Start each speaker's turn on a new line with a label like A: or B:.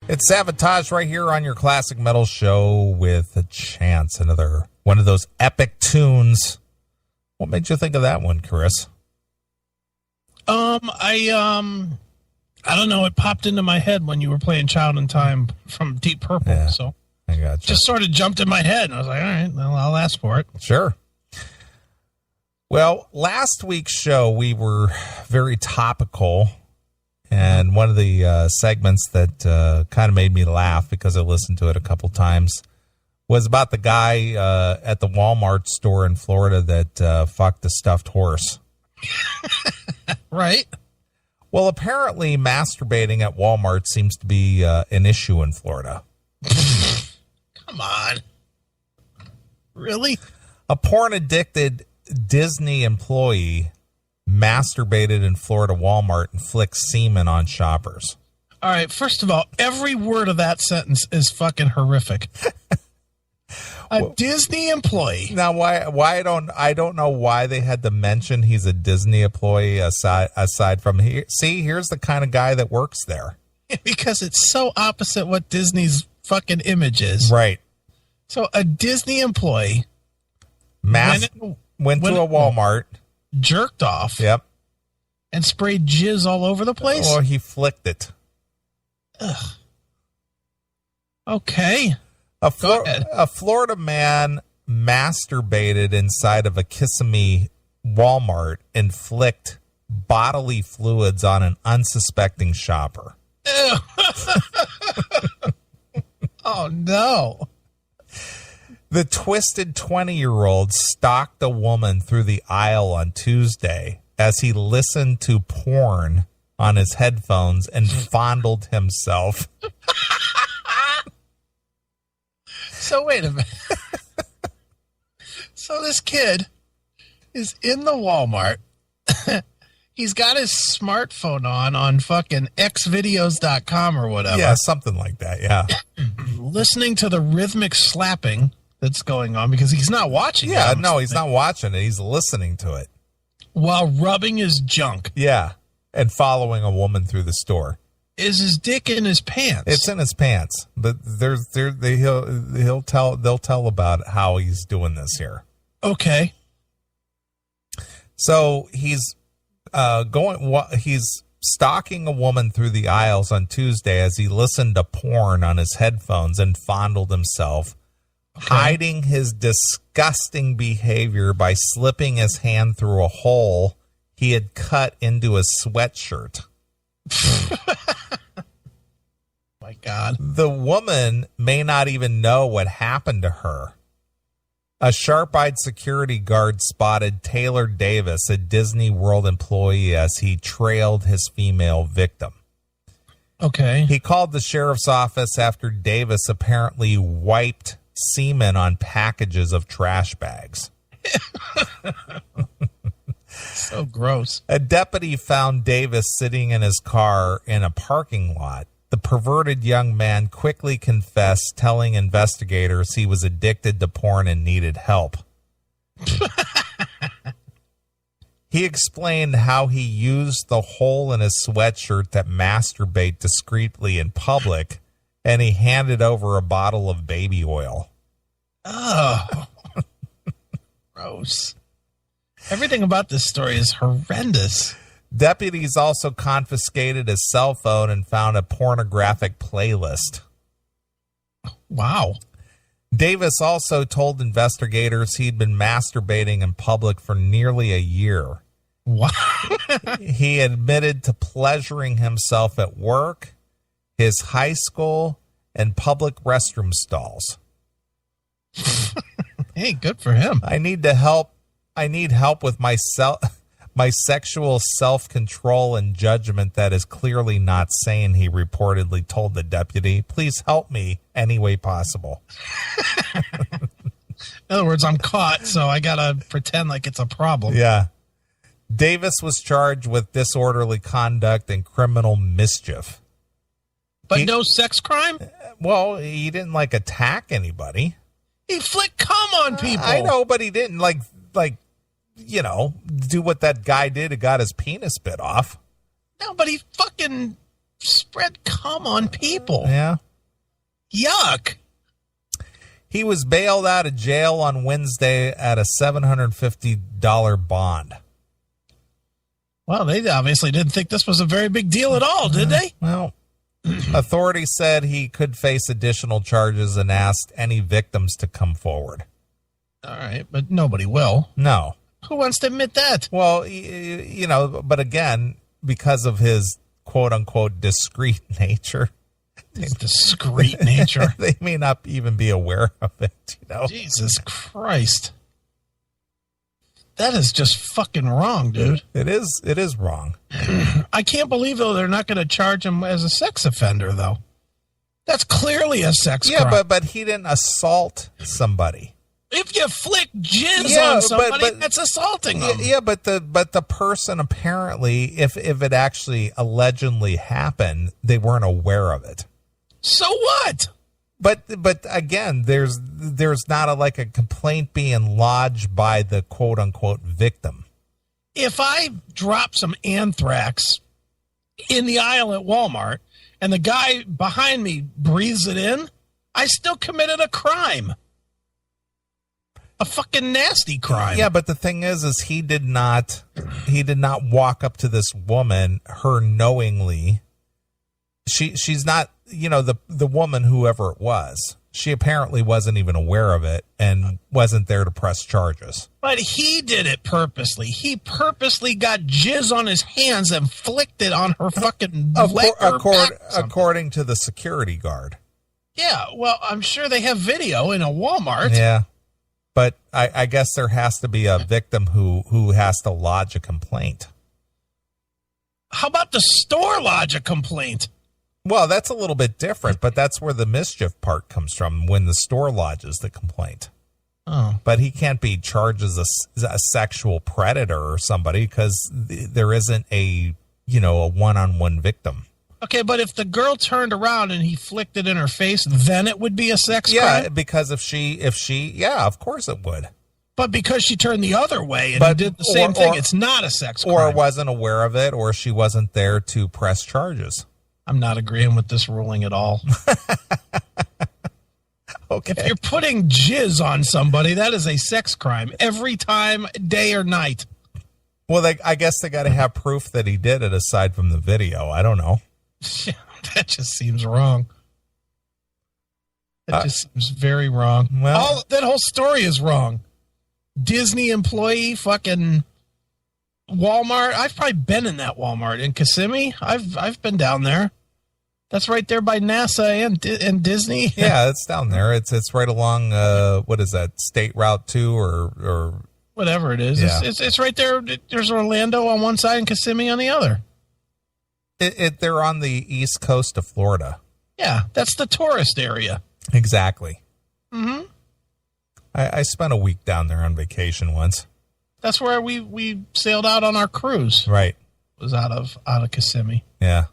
A: It's Sabotage right here on your Classic Metal Show with a chance. Another one of those epic tunes. What made you think of that one, Chris?
B: I don't know. It popped into my head when you were playing Child in Time from Deep Purple.
A: Yeah,
B: so
A: I gotcha.
B: Just sort of jumped in my head. And I was like, all right, well, I'll ask for it.
A: Sure. Well, last week's show, we were very topical. And one of the segments that kind of made me laugh because I listened to it a couple times was about the guy at the Walmart store in Florida that fucked a stuffed horse.
B: Right.
A: Well, apparently masturbating at Walmart seems to be an issue in Florida.
B: Come on. Really?
A: A porn-addicted Disney employee masturbated in Florida Walmart and flicked semen on shoppers.
B: All right. First of all, every word of that sentence is fucking horrific. Disney employee.
A: Now, why I don't know why they had to mention he's a Disney employee aside from here. See, here's the kind of guy that works there.
B: Because it's so opposite what Disney's fucking image is.
A: Right.
B: So a Disney employee
A: went to a Walmart,
B: jerked off.
A: Yep.
B: And sprayed jizz all over the place.
A: Or he flicked it.
B: Ugh. Okay.
A: A Florida man masturbated inside of a Kissimmee Walmart and flicked bodily fluids on an unsuspecting shopper.
B: Oh, no.
A: The twisted 20-year-old stalked a woman through the aisle on Tuesday as he listened to porn on his headphones and fondled himself.
B: So wait a minute. So this kid is in the Walmart. He's got his smartphone on fucking xvideos.com or whatever.
A: Yeah, something like that, yeah.
B: Listening to the rhythmic slapping that's going on because he's not watching it.
A: Yeah, no, he's not watching it. He's listening to it.
B: While rubbing his junk.
A: Yeah, and following a woman through the store.
B: Is his dick in his pants?
A: It's in his pants, but they'll tell about how he's doing this here.
B: Okay.
A: So he's stalking a woman through the aisles on Tuesday as he listened to porn on his headphones and fondled himself, hiding his disgusting behavior by slipping his hand through a hole he had cut into his sweatshirt.
B: My God.
A: The woman may not even know what happened to her. A sharp-eyed security guard spotted Taylor Davis, a Disney World employee, as he trailed his female victim.
B: Okay.
A: He called the sheriff's office after Davis apparently wiped semen on packages of trash bags.
B: So gross.
A: A deputy found Davis sitting in his car in a parking lot. The perverted young man quickly confessed, telling investigators he was addicted to porn and needed help. He explained how he used the hole in his sweatshirt to masturbate discreetly in public, and he handed over a bottle of baby oil.
B: Oh, gross. Everything about this story is horrendous.
A: Deputies also confiscated his cell phone and found a pornographic playlist.
B: Wow.
A: Davis also told investigators he'd been masturbating in public for nearly a year.
B: Wow.
A: He admitted to pleasuring himself at work, his high school, and public restroom stalls.
B: Hey, good for him.
A: I need help with my sexual self-control and judgment that is clearly not sane, he reportedly told the deputy. Please help me any way possible.
B: In other words, I'm caught, so I got to pretend like it's a problem.
A: Yeah. Davis was charged with disorderly conduct and criminal mischief.
B: But no sex crime?
A: Well, he didn't, attack anybody.
B: He flicked cum on people.
A: I know, but he didn't, do what that guy did who got his penis bit off.
B: No, but he fucking spread cum on people.
A: Yeah.
B: Yuck.
A: He was bailed out of jail on Wednesday at a $750 bond.
B: Well, they obviously didn't think this was a very big deal at all, did they?
A: Well, authorities said he could face additional charges and asked any victims to come forward.
B: All right, but nobody will.
A: No.
B: Who wants to admit that?
A: Well, you know, but again, because of his quote-unquote discreet nature.
B: His discreet nature.
A: They may not even be aware of it, you know.
B: Jesus Christ. That is just fucking wrong, dude.
A: It is wrong.
B: I can't believe, though, they're not going to charge him as a sex offender, though. That's clearly a sex crime.
A: Yeah, but he didn't assault somebody.
B: If you flick jizz on somebody, that's assaulting them.
A: Yeah, but the person apparently, if it actually allegedly happened, they weren't aware of it.
B: So what?
A: But again, there's not a complaint being lodged by the quote unquote victim.
B: If I drop some anthrax in the aisle at Walmart and the guy behind me breathes it in, I still committed a crime. A fucking nasty crime.
A: Yeah, but the thing is he did not walk up to this woman, her knowingly. She's not, you know, the woman, whoever it was. She apparently wasn't even aware of it and wasn't there to press charges.
B: But he did it purposely. He purposely got jizz on his hands and flicked it on her fucking leg or back.
A: According to the security guard.
B: Yeah, well, I'm sure they have video in a Walmart.
A: Yeah. But I guess there has to be a victim who has to lodge a complaint.
B: How about the store lodge a complaint?
A: Well, that's a little bit different, but that's where the mischief part comes from, when the store lodges the complaint.
B: Oh.
A: But he can't be charged as a sexual predator or somebody because there isn't a one-on-one victim.
B: Okay, but if the girl turned around and he flicked it in her face, then it would be a sex crime?
A: Yeah, because if she, of course it would.
B: But because she turned the other way and did the same thing, it's not a sex crime.
A: Or wasn't aware of it, or she wasn't there to press charges.
B: I'm not agreeing with this ruling at all.
A: Okay.
B: If you're putting jizz on somebody, that is a sex crime every time, day or night.
A: Well, I guess they got to have proof that he did it aside from the video. I don't know.
B: That just seems wrong. That just seems very wrong.
A: Well,
B: that whole story is wrong. Disney employee, fucking Walmart. I've probably been in that Walmart in Kissimmee. I've been down there. That's right there by NASA and Disney.
A: Yeah, it's down there. It's right along what is that, State Route 2 or
B: whatever it is.
A: Yeah.
B: It's right there. There's Orlando on one side and Kissimmee on the other.
A: They're on the east coast of Florida.
B: Yeah, that's the tourist area. Exactly.
A: Mm-hmm. I spent a week down there on vacation once.
B: That's where we sailed out on our cruise.
A: Right.
B: It was out of Kissimmee.
A: Yeah.